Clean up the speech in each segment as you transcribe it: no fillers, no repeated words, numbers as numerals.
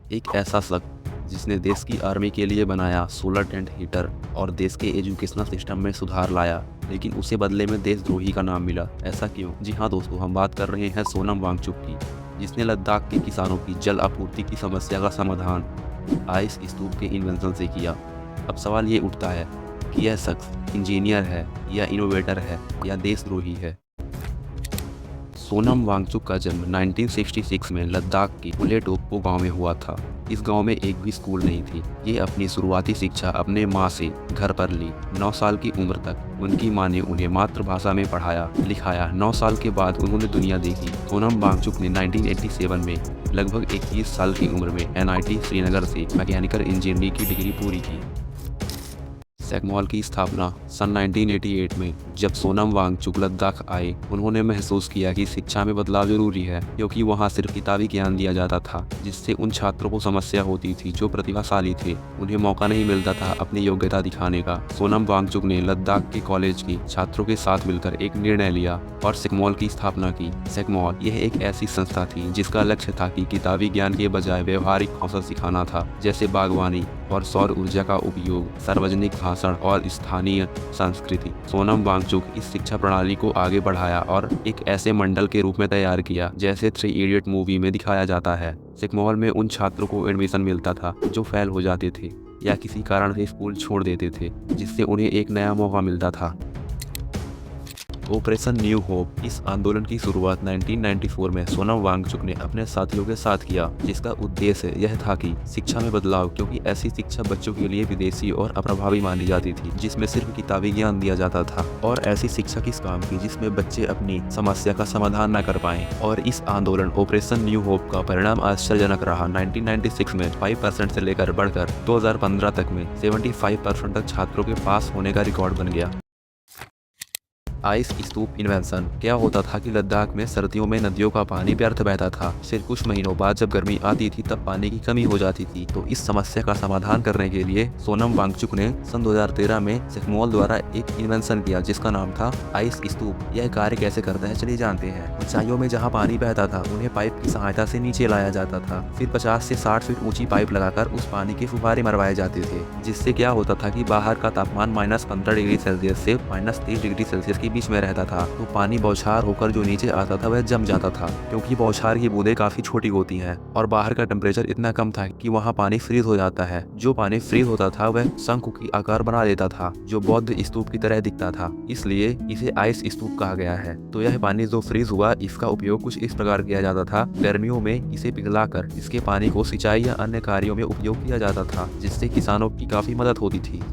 एक ऐसा शख्स जिसने देश की आर्मी के लिए बनाया सोलर टेंट हीटर और देश के एजुकेशनल सिस्टम में सुधार लाया, लेकिन उसे बदले में देशद्रोही का नाम मिला। ऐसा क्यों? जी हाँ दोस्तों, हम बात कर रहे हैं सोनम वांगचुक की, जिसने लद्दाख के किसानों की जल आपूर्ति की समस्या का समाधान आइस स्तूप के इन्वेंशन से किया। अब सवाल ये उठता है कि यह शख्स इंजीनियर है या इनोवेटर है या देशद्रोही है। सोनम वांगचुक का जन्म 1966 में लद्दाख के उलेटोप्पो गांव में हुआ था। इस गांव में एक भी स्कूल नहीं थी। ये अपनी शुरुआती शिक्षा अपने माँ से घर पर ली। 9 साल की उम्र तक उनकी माँ ने उन्हें मातृभाषा में पढ़ाया लिखाया। 9 साल के बाद उन्होंने दुनिया देखी। सोनम वांगचुक ने 1987 में लगभग 21 साल की उम्र में NIT श्रीनगर से मैकेनिकल इंजीनियरिंग की डिग्री पूरी की। सेगमॉल की स्थापना सन 1988 में जब सोनम वांगचुक लद्दाख आए, उन्होंने महसूस किया कि शिक्षा में बदलाव जरूरी है, क्योंकि वहां सिर्फ किताबी ज्ञान दिया जाता था, जिससे उन छात्रों को समस्या होती थी जो प्रतिभाशाली थे। उन्हें मौका नहीं मिलता था अपनी योग्यता दिखाने का। सोनम वांगचुक ने लद्दाख के कॉलेज के छात्रों के साथ मिलकर एक निर्णय लिया और सेगमॉल की स्थापना की। सेगमॉल यह एक ऐसी संस्था थी जिसका लक्ष्य था कि किताबी ज्ञान के बजाय व्यवहारिक कौशल सिखाना था, जैसे बागवानी और सौर ऊर्जा का उपयोग, सार्वजनिक भाषण और स्थानीय संस्कृति। सोनम वांगचुक इस शिक्षा प्रणाली को आगे बढ़ाया और एक ऐसे मंडल के रूप में तैयार किया जैसे 3 इडियट मूवी में दिखाया जाता है। सेगमॉल में उन छात्रों को एडमिशन मिलता था जो फेल हो जाते थे या किसी कारण से स्कूल छोड़ देते थे, जिससे उन्हें एक नया मौका मिलता था। ऑपरेशन न्यू होप इस आंदोलन की शुरुआत 1994 में सोनम वांगचुक ने अपने साथियों के साथ किया, जिसका उद्देश्य यह था कि शिक्षा में बदलाव, क्योंकि ऐसी शिक्षा बच्चों के लिए विदेशी और अप्रभावी मानी जाती थी, जिसमें सिर्फ किताबी ज्ञान दिया जाता था। और ऐसी शिक्षा किस काम की जिसमें बच्चे अपनी समस्या का समाधान न कर पाएं। और इस आंदोलन ऑपरेशन न्यू होप का परिणाम आश्चर्यजनक रहा। 1996 में 5% से लेकर बढ़कर 2015 तक में 75% तक छात्रों के पास होने का रिकॉर्ड बन गया। आइस स्तूप इन्वेंशन क्या होता था कि लद्दाख में सर्दियों में नदियों का पानी व्यर्थ बहता था। सिर्फ कुछ महीनों बाद जब गर्मी आती थी तब पानी की कमी हो जाती थी। तो इस समस्या का समाधान करने के लिए सोनम वांगचुक ने सन 2013 में सेगमॉल द्वारा एक इन्वेंशन किया जिसका नाम था आइस स्तूप। यह कार्य कैसे करता है चलिए जानते हैं। ऊंचाइयों में जहाँ पानी बहता था उन्हें पाइप की सहायता से नीचे लाया जाता था। फिर 50 से 60 फीट ऊंची पाइप लगाकर उस पानी के फुव्वारे मरवाए जाते थे, जिससे क्या होता था कि बाहर का तापमान -15 डिग्री सेल्सियस से -30 डिग्री सेल्सियस की बीच में रहता था। तो पानी बौछार होकर जो नीचे आता था वह जम जाता था, क्योंकि बौछार की बूंदें काफी छोटी होती हैं और बाहर का टेम्परेचर इतना कम था कि वहां पानी फ्रीज हो जाता है। जो पानी फ्रीज होता था वह शंकु की आकार बना देता था, जो बौद्ध स्तूप की तरह दिखता था, इसलिए इसे आइस स्तूप कहा गया है। तो यह पानी जो फ्रीज हुआ, इसका उपयोग कुछ इस प्रकार किया जाता था। गर्मियों में इसे पिघलाकर इसके पानी को सिंचाई या अन्य कार्यों में उपयोग किया जाता था, जिससे किसानों की काफी मदद होती थी।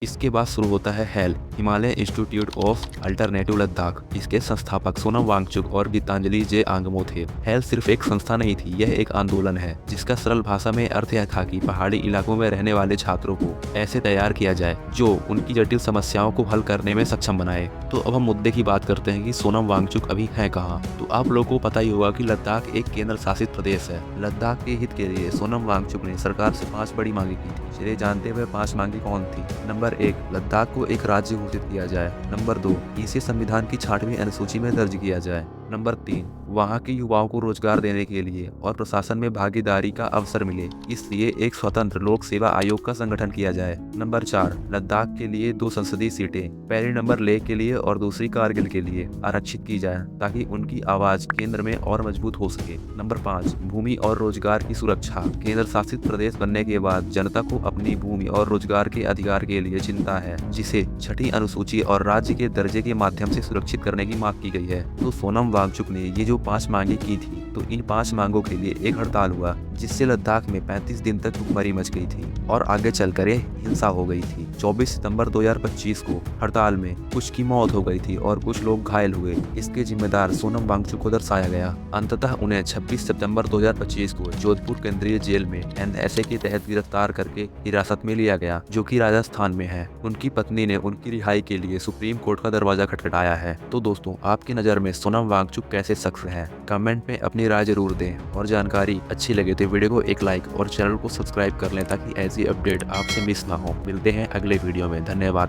इसके बाद शुरू होता है hello, Himalaya institute of alternative Ladakh. इसके संस्थापक सोनम वांगचुक और गीतांजलि जे आंगमो थे। हेल सिर्फ एक संस्था नहीं थी, यह एक आंदोलन है, जिसका सरल भाषा में अर्थ यह था कि पहाड़ी इलाकों में रहने वाले छात्रों को ऐसे तैयार किया जाए जो उनकी जटिल समस्याओं को हल करने में सक्षम बनाए। तो अब हम मुद्दे की बात करते हैं कि सोनम वांगचुक अभी है कहाँ। तो आप लोगों को पता ही होगा कि लद्दाख एक केंद्र शासित प्रदेश है। लद्दाख के हित के लिए सोनम वांगचुक ने सरकार से 5 बड़ी मांगे की थी। चलिए जानते हुए 5 मांगे कौन थी। नंबर 1, लद्दाख को एक राज्य घोषित किया जाए। नंबर 2, इसे संविधान की 6वीं अनुसूची में दर्ज किया जाए। नंबर 3, वहाँ के युवाओं को रोजगार देने के लिए और प्रशासन में भागीदारी का अवसर मिले, इसलिए एक स्वतंत्र लोक सेवा आयोग का संगठन किया जाए। नंबर 4, लद्दाख के लिए 2 संसदीय सीटें, पहली नंबर लेह के लिए और दूसरी कारगिल के लिए आरक्षित की जाए, ताकि उनकी आवाज केंद्र में और मजबूत हो सके। नंबर 5, भूमि और रोजगार की सुरक्षा। केंद्र शासित प्रदेश बनने के बाद जनता को अपनी भूमि और रोजगार के अधिकार के लिए चिंता है, जिसे 6ठी अनुसूची और राज्य के दर्जे के माध्यम से सुरक्षित करने की मांग की गई है। तो सोनम वांगचुक ने ये जो 5 मांगे की थी, तो इन 5 मांगों के लिए एक हड़ताल हुआ, जिससे लद्दाख में 35 दिन तक भूखमरी मच गई थी और आगे चलकर हिंसा हो गई थी। 24 सितंबर 2025 को हड़ताल में कुछ की मौत हो गई थी और कुछ लोग घायल हुए। इसके जिम्मेदार सोनम वांगचुक को दर्शाया गया। अंततः उन्हें 26 सितंबर 2025 को जोधपुर केंद्रीय जेल में NSA के तहत गिरफ्तार करके हिरासत में लिया गया, जो कि राजस्थान में है। उनकी पत्नी ने उनकी रिहाई के लिए सुप्रीम कोर्ट का दरवाजा खटखटाया है। तो दोस्तों, आपकी नज़र में सोनम वांगचुक कैसे शख्स हैं? कमेंट में अपनी राय जरूर दें और जानकारी अच्छी लगे तो वीडियो को एक लाइक और चैनल को सब्सक्राइब कर लें, ताकि ऐसी अपडेट आपसे मिस ना हो। मिलते हैं अगले वीडियो में। धन्यवाद।